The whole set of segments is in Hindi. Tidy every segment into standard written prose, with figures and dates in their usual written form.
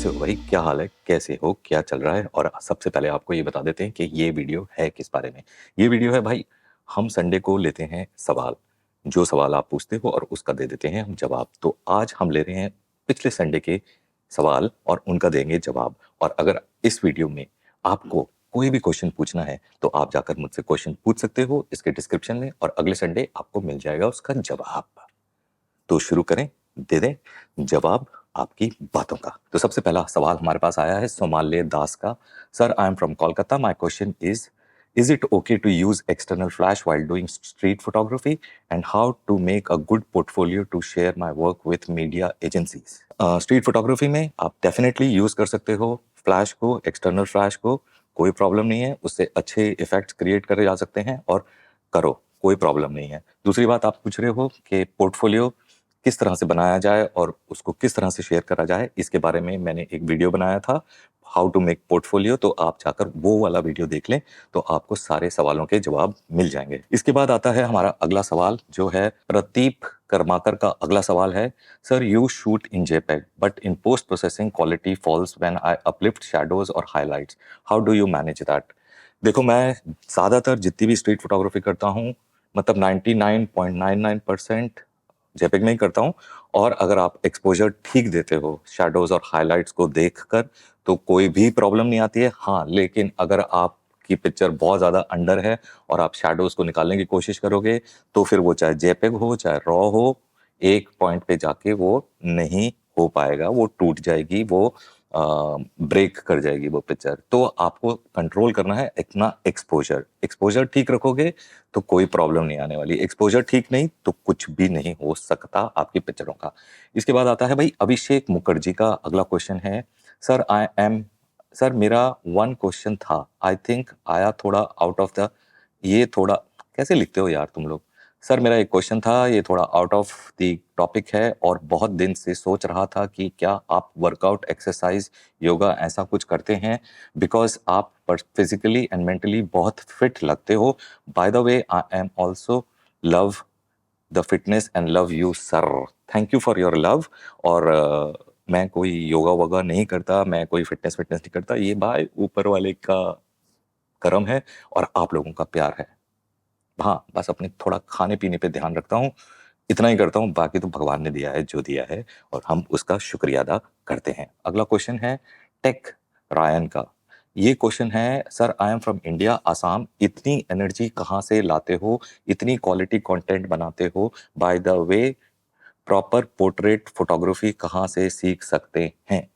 कैसे हो भाई? क्या हाल है? कैसे हो? क्या चल रहा है? और सबसे पहले आपको ये बता देते हैं कि ये वीडियो है किस बारे में। ये वीडियो है भाई, हम संडे को लेते हैं सवाल। जो सवाल आप पूछते हो और उसका दे देते हैं हम जवाब। तो आज हम ले रहे हैं पिछले संडे के सवाल और उनका देंगे जवाब। और अगर इस वीडियो में आपको कोई भी क्वेश्चन पूछना है तो आप जाकर मुझसे क्वेश्चन पूछ सकते हो इसके डिस्क्रिप्शन में, और अगले संडे आपको मिल जाएगा उसका जवाब। तो शुरू करें, दे दें जवाब आपकी बातों का। तो सबसे पहला सवाल हमारे पास आया है सोमाल्य दास का। Sir, I am from Kolkata, my question is it okay to use external flash while doing street photography, and how to make a good portfolio to share my work with media agencies. Street photography में आप डेफिनेटली यूज कर सकते हो फ्लैश को, एक्सटर्नल फ्लैश को, कोई प्रॉब्लम नहीं है। उससे अच्छे इफेक्ट्स क्रिएट करे जा सकते हैं और करो, कोई प्रॉब्लम नहीं है। दूसरी बात आप पूछ रहे हो कि पोर्टफोलियो किस तरह से बनाया जाए और उसको किस तरह से शेयर करा जाए, इसके बारे में मैंने एक वीडियो बनाया था, हाउ टू मेक पोर्टफोलियो। तो आप जाकर वो वाला वीडियो देख लें तो आपको सारे सवालों के जवाब मिल जाएंगे। इसके बाद आता है हमारा अगला सवाल, जो है प्रदीप कर्माकर का अगला सवाल है। Sir, you shoot in JPEG but in post processing quality falls when I uplift shadows और highlights, how do you manage that. देखो, मैं ज़्यादातर जितनी भी स्ट्रीट फोटोग्राफी करता हूँ, मतलब 99.99% जेपेग में ही करता हूँ। और अगर आप एक्सपोजर ठीक देते हो शैडोज और हाइलाइट्स को देखकर तो कोई भी प्रॉब्लम नहीं आती है। हाँ, लेकिन अगर आपकी पिक्चर बहुत ज़्यादा अंडर है और आप शैडोज को निकालने की कोशिश करोगे तो फिर वो चाहे जेपेग हो चाहे रॉ हो, एक पॉइंट पे जाके वो नहीं हो पाएगा, वो टूट जाएगी, वो ब्रेक कर जाएगी वो पिक्चर। तो आपको कंट्रोल करना है इतना एक्सपोजर। एक्सपोजर ठीक रखोगे तो कोई प्रॉब्लम नहीं आने वाली। एक्सपोजर ठीक नहीं तो कुछ भी नहीं हो सकता आपकी पिक्चरों का। इसके बाद आता है भाई अभिषेक मुखर्जी का अगला क्वेश्चन है। सर, सर, मेरा वन क्वेश्चन था, आई थिंक आया थोड़ा आउट ऑफ द, ये थोड़ा कैसे लिखते हो यार तुम लोग। सर, मेरा एक क्वेश्चन था, ये थोड़ा आउट ऑफ द टॉपिक है और बहुत दिन से सोच रहा था कि क्या आप वर्कआउट, एक्सरसाइज, योगा ऐसा कुछ करते हैं, बिकॉज आप फिजिकली एंड मेंटली बहुत फिट लगते हो। By the way, I am also love the fitness and love you sir. Thank you for your love. और मैं कोई योगा वोगा नहीं करता, मैं कोई फिटनेस फिटनेस नहीं करता, ये भाई ऊपर वाले का करम है और आप लोगों का प्यार है। हाँ, बस अपने थोड़ा खाने पीने पे ध्यान रखता हूँ, इतना ही करता हूँ। बाकी तो भगवान ने दिया है जो दिया है और हम उसका शुक्रिया अदा करते हैं। अगला क्वेश्चन है टेक रायन का। ये क्वेश्चन है, sir, I am from India, Assam, इतनी एनर्जी कहाँ से लाते हो, इतनी क्वालिटी कंटेंट बनाते हो, by the way proper portrait photography कहाँ से सीख सकते हैं।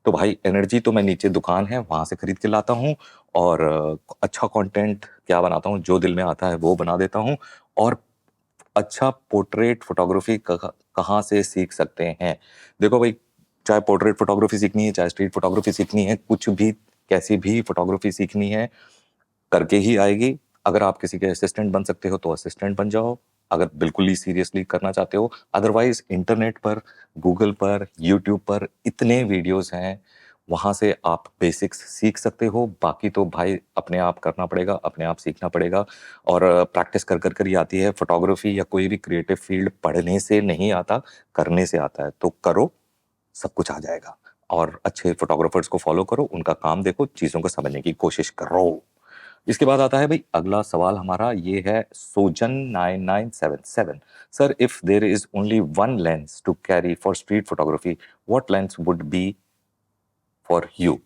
तो भाई एनर्जी तो मैं, नीचे दुकान है वहां से खरीद के लाता हूँ और अच्छा कंटेंट क्या बनाता हूँ, जो दिल में आता है वो बना देता हूँ। और अच्छा पोर्ट्रेट फोटोग्राफी कहाँ से सीख सकते हैं। देखो भाई, चाहे पोर्ट्रेट फोटोग्राफी सीखनी है, चाहे स्ट्रीट फोटोग्राफी सीखनी है, कुछ भी कैसी भी फोटोग्राफी सीखनी है, करके ही आएगी। अगर आप किसी के असिस्टेंट बन सकते हो तो असिस्टेंट बन जाओ, अगर बिल्कुल ही सीरियसली करना चाहते हो। अदरवाइज इंटरनेट पर, गूगल पर, यूट्यूब पर इतने वीडियोस हैं, वहां से आप बेसिक्स सीख सकते हो। बाकी तो भाई अपने आप करना पड़ेगा, अपने आप सीखना पड़ेगा। और प्रैक्टिस कर कर कर ही आती है फोटोग्राफी या कोई भी क्रिएटिव फील्ड। पढ़ने से नहीं आता, करने से आता है। तो करो, सब कुछ आ जाएगा। और अच्छे फोटोग्राफर्स को फॉलो करो, उनका काम देखो, चीजों को समझने की कोशिश करो। इसके बाद आता है भाई अगला सवाल हमारा, ये है Sojan 9977। Sir, if there is only one lens to carry for street photography, what lens would be for you.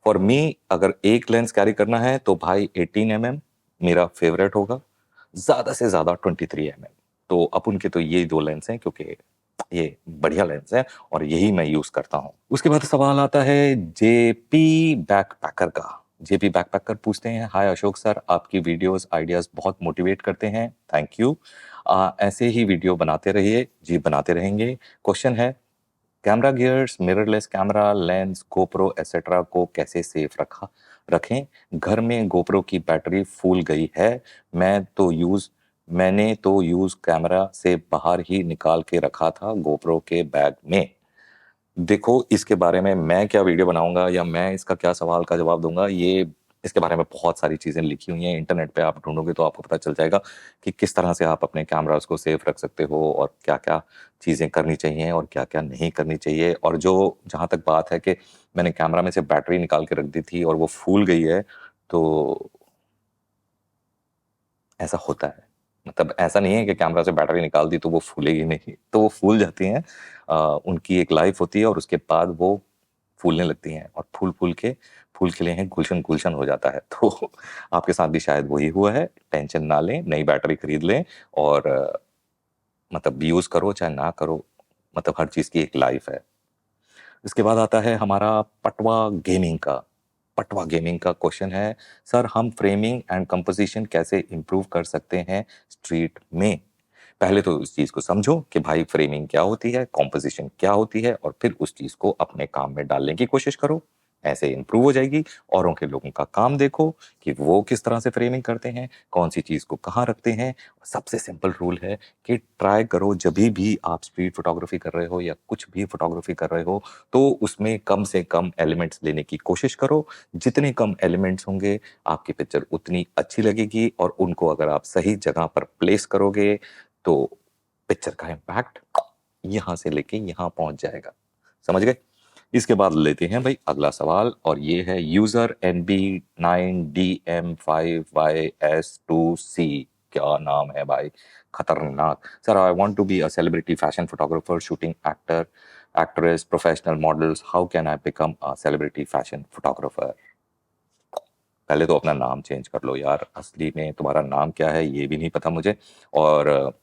For me, अगर एक लेंस कैरी करना है तो भाई 18 mm मेरा फेवरेट होगा, ज्यादा से ज्यादा 23 mm। तो अपन के तो ये दो लेंस हैं क्योंकि ये बढ़िया लेंस है और यही मैं यूज करता हूँ। उसके बाद सवाल आता है जेपी बैकपैकर का। जेपी बैकपैकर पूछते हैं, हाय अशोक सर, आपकी वीडियोस आइडियाज बहुत मोटिवेट करते हैं, थैंक यू। ऐसे ही वीडियो बनाते रहिए। जी, बनाते रहेंगे। क्वेश्चन है, camera gears, mirrorless camera, lens, GoPro etcetera को कैसे सेफ रखें। घर में गोप्रो की बैटरी फूल गई है, मैंने तो यूज कैमरा से बाहर ही निकाल के रखा था गोप्रो के बैग में। देखो, इसके बारे में मैं क्या वीडियो बनाऊंगा या मैं इसका क्या सवाल का जवाब दूंगा, ये इसके बारे में बहुत सारी चीज़ें लिखी हुई हैं, इंटरनेट पे आप ढूँढोगे तो आपको पता चल जाएगा कि किस तरह से आप अपने कैमराज़ को सेफ रख सकते हो और क्या-क्या चीज़ें करनी चाहिए और क्या-क्या नहीं करनी चाहिए। और जो जहाँ तक बात है कि मैंने कैमरा में से बैटरी निकाल के रख दी थी और वो फूल गई है, तो ऐसा होता है। मतलब ऐसा नहीं है कि कैमरा से बैटरी निकाल दी तो वो फूलेगी नहीं, तो वो फूल जाती हैं। उनकी एक लाइफ़ होती है और उसके बाद वो फूलने लगती हैं और फूल-फूल के फूल खिले हैं, गुलशन-गुलशन हो जाता है। तो आपके साथ भी शायद वही हुआ है, टेंशन ना लें, नई बैटरी खरीद लें और मतलब यूज़ करो चाहे ना करो, मतलब हर चीज़ की एक लाइफ़ है। इसके बाद आता है हमारा पटवा गेमिंग का। पटवा गेमिंग का क्वेश्चन है, सर हम फ्रेमिंग एंड कंपोज़िशन कैसे इम्प्रूव कर सकते हैं स्ट्रीट में? पहले तो इस चीज़ को समझो कि भाई फ्रेमिंग क्या होती है, कंपोज़िशन क्या होती है और फिर उस चीज़ को अपने काम में डालने की कोशिश करो। ऐसे इम्प्रूव हो जाएगी। औरों के लोगों का काम देखो कि वो किस तरह से फ्रेमिंग करते हैं, कौन-सी चीज़ को कहाँ रखते हैं। सबसे सिंपल रूल है कि ट्राई करो जभी भी आप स्ट्रीट फ़ोटोग्राफ़ी कर रहे हो या कुछ भी फ़ोटोग्राफ़ी कर रहे हो, तो उसमें कम से कम एलिमेंट्स लेने की कोशिश करो। जितने कम एलिमेंट्स होंगे, आपकी पिक्चर उतनी अच्छी लगेगी और उनको अगर आप सही जगह पर प्लेस करोगे, तो पिक्चर का इम्पैक्ट यहाँ से लेके यहाँ पहुँच जाएगा। समझ गए? इसके बाद लेते हैं भाई अगला सवाल और ये है यूज़र NB9DM5YS2C। क्या नाम है भाई, खतरनाक। Sir I want to be a celebrity fashion photographer shooting actor, actress, professional models, how can I become a celebrity fashion photographer? पहले तो अपना नाम चेंज कर लो यार, असली में तुम्हारा नाम क्या है ये भी नहीं पता मुझे। और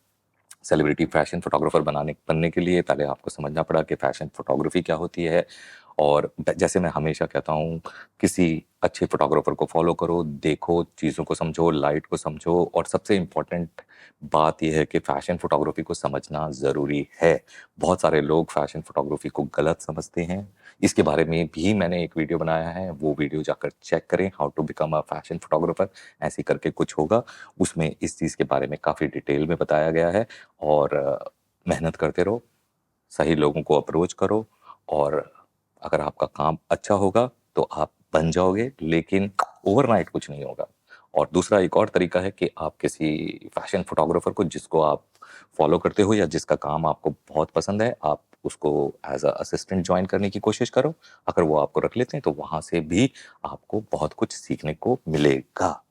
सेलिब्रिटी फैशन फोटोग्राफर बनने के लिए पहले आपको समझना पड़ा कि फैशन फोटोग्राफी क्या होती है। और जैसे मैं हमेशा कहता हूँ, किसी अच्छे फोटोग्राफर को फॉलो करो, देखो, चीज़ों को समझो, लाइट को समझो और सबसे इम्पोर्टेंट बात यह है कि फैशन फोटोग्राफी को समझना ज़रूरी है। बहुत सारे लोग फैशन फोटोग्राफी को गलत समझते हैं। इसके बारे में भी मैंने एक वीडियो बनाया है, वो वीडियो जाकर चेक करें, how to become a fashion photographer ऐसे करके कुछ होगा। उसमें इस चीज़ के बारे में काफ़ी डिटेल में बताया गया है। और मेहनत करते रहो, सही लोगों को अप्रोच करो और अगर आपका काम अच्छा होगा तो आप बन जाओगे, लेकिन ओवरनाइट कुछ नहीं होगा। और दूसरा एक और तरीका है कि आप किसी फैशन फोटोग्राफर को जिसको आप फॉलो करते हो या जिसका काम आपको बहुत पसंद है, आप उसको एज़ अ असिस्टेंट जॉइन करने की कोशिश करो। अगर वो आपको रख लेते हैं तो वहाँ से भी आपको बहुत कुछ सीखने को मिलेगा।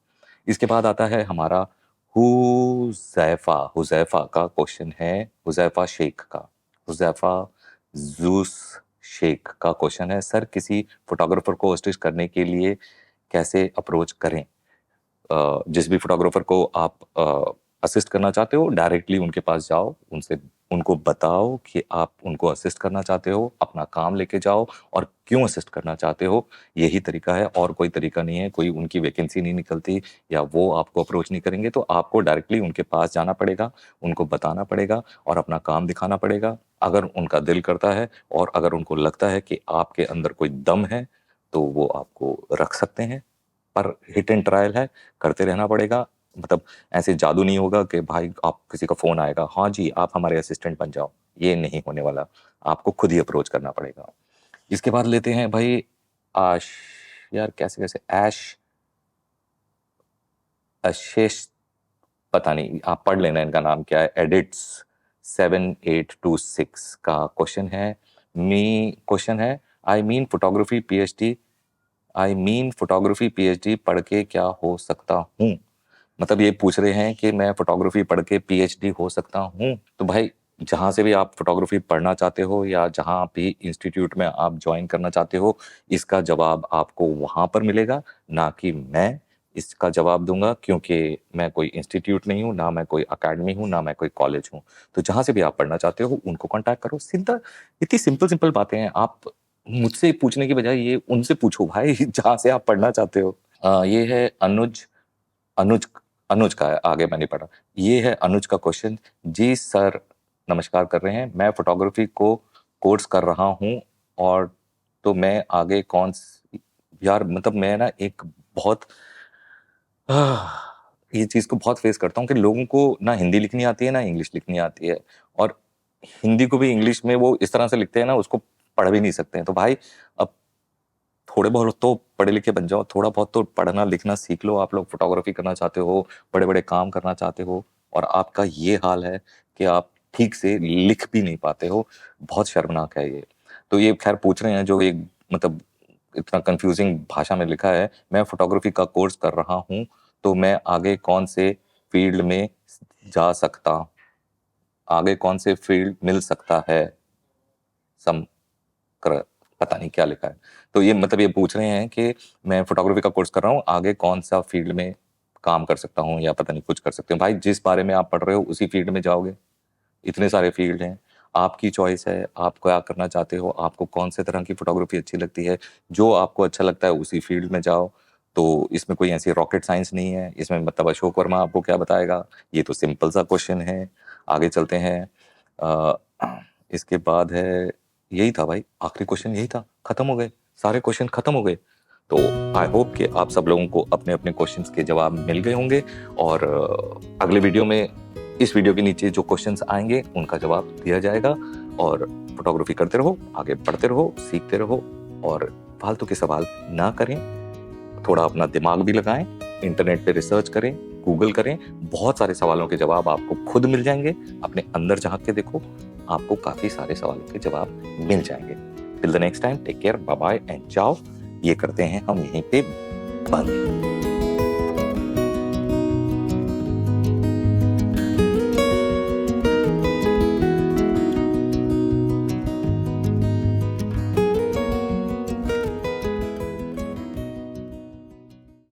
इसके बाद आता है हमारा हुज़ैफ़ा का क्वेश्चन है, हुज़ैफ़ा शेख का। हुज़ैफ़ा ज़ूस शेख का क्वेश्चन है, सर किसी फोटोग्राफर को असिस्ट करने के लिए कैसे अप्रोच करें? जिस भी फोटोग्राफर को आप असिस्ट करना चाहते हो, डायरेक्टली उनके पास जाओ, उनसे उनको बताओ कि आप उनको असिस्ट करना चाहते हो, अपना काम लेके जाओ और क्यों असिस्ट करना चाहते हो, यही तरीका है और कोई तरीका नहीं है। कोई उनकी वैकेंसी नहीं निकलती या वो आपको अप्रोच नहीं करेंगे, तो आपको डायरेक्टली उनके पास जाना पड़ेगा, उनको बताना पड़ेगा और अपना काम दिखाना पड़ेगा। अगर उनका दिल करता है और अगर उनको लगता है कि आपके अंदर कोई दम है, तो वो आपको रख सकते हैं। पर हिट एंड ट्रायल है, करते रहना पड़ेगा। मतलब ऐसे जादू नहीं होगा कि भाई आप किसी का फ़ोन आएगा, हाँ जी, आप हमारे असिस्टेंट बन जाओ, ये नहीं होने वाला। आपको खुद ही अप्रोच करना पड़ेगा। इसके बाद लेते हैं भाई आश यार कैसे-कैसे अशेष पता नहीं, आप पढ़ लेना इनका नाम क्या है, एडिट्स 7826 का क्वेश्चन है, आई मीन फोटोग्राफी पीएचडी पढ़ के क्या हो सकता हूँ? मतलब ये पूछ रहे हैं कि मैं फोटोग्राफी पढ़ के पीएचडी हो सकता हूँ? तो भाई जहाँ से भी आप फोटोग्राफी पढ़ना चाहते हो या जहाँ भी इंस्टीट्यूट में आप जॉइन करना चाहते हो, इसका जवाब आपको वहाँ पर मिलेगा, ना कि मैं इसका जवाब दूँगा, क्योंकि मैं कोई इंस्टीट्यूट नहीं हूँ, ना मैं कोई अकेडमी हूँ, ना मैं कोई कॉलेज हूँ। तो जहाँ से भी आप पढ़ना चाहते हो उनको कॉन्टैक्ट करो, सीधा। इतनी सिंपल-सिंपल बातें हैं, आप मुझसे पूछने की बजाय ये उनसे पूछो भाई जहाँ से आप पढ़ना चाहते हो। ये है अनुज अनुज का है, आगे मैं नहीं पढ़ा। ये है अनुज का क्वेश्चन। जी सर, नमस्कार कर रहे हैं। मैं फ़ोटोग्राफ़ी को कोर्स कर रहा हूँ और तो मैं आगे यार मतलब मैं ना एक बहुत ये चीज़ को बहुत फ़ेस करता हूँ कि लोगों को ना हिंदी लिखनी आती है, ना इंग्लिश लिखनी आती है और हिंदी को भी इंग्लिश में वो इस तरह से लिखते हैं ना, उसको पढ़ भी नहीं सकते हैं। तो भाई अब थोड़े बहुत तो पढ़े लिखे बन जाओ, थोड़ा बहुत तो पढ़ना लिखना सीख लो। आप लोग फोटोग्राफी करना चाहते हो, बड़े बड़े काम करना चाहते हो, और आपका ये हाल है कि आप ठीक से लिख भी नहीं पाते हो। बहुत शर्मनाक है ये। तो ये खैर पूछ रहे हैं जो एक मतलब इतना कंफ्यूजिंग भाषा में लिखा है, मैं फोटोग्राफी का कोर्स कर रहा हूँ, तो मैं आगे कौन से फील्ड में जा सकता, आगे कौन से फील्ड मिल सकता है, सम कर, पता नहीं क्या लिखा है। तो ये मतलब ये पूछ रहे हैं कि मैं फोटोग्राफी का कोर्स कर रहा हूँ, आगे कौन सा फील्ड में काम कर सकता हूँ या पता नहीं कुछ कर सकते हो। भाई जिस बारे में आप पढ़ रहे हो उसी फील्ड में जाओगे। इतने सारे फील्ड हैं, आपकी चॉइस है, आप क्या करना चाहते हो, आपको कौन से तरह की फोटोग्राफी अच्छी लगती है, जो आपको अच्छा लगता है उसी फील्ड में जाओ। तो इसमें कोई ऐसी रॉकेट साइंस नहीं है, इसमें मतलब अशोक वर्मा आपको क्या बताएगा, ये तो सिंपल सा क्वेश्चन है। आगे चलते हैं। इसके बाद है, यही था भाई, आखिरी क्वेश्चन यही था, खत्म हो गए, सारे क्वेश्चन खत्म हो गए। तो आई होप कि आप सब लोगों को अपने अपने क्वेश्चंस के जवाब मिल गए होंगे, और अगले वीडियो में इस वीडियो के नीचे जो क्वेश्चंस आएंगे उनका जवाब दिया जाएगा। और फोटोग्राफी करते रहो, आगे बढ़ते रहो, सीखते रहो, और फालतू के सवाल ना करें। थोड़ा अपना दिमाग भी लगाएं, इंटरनेट पे रिसर्च करें, गूगल करें, बहुत सारे सवालों के जवाब आपको खुद मिल जाएंगे। अपने अंदर झांक के देखो, आपको काफी सारे सवालों के जवाब मिल जाएंगे। Till the next time, take care, bye bye and ciao. ये करते हैं हम यहीं पे बंद।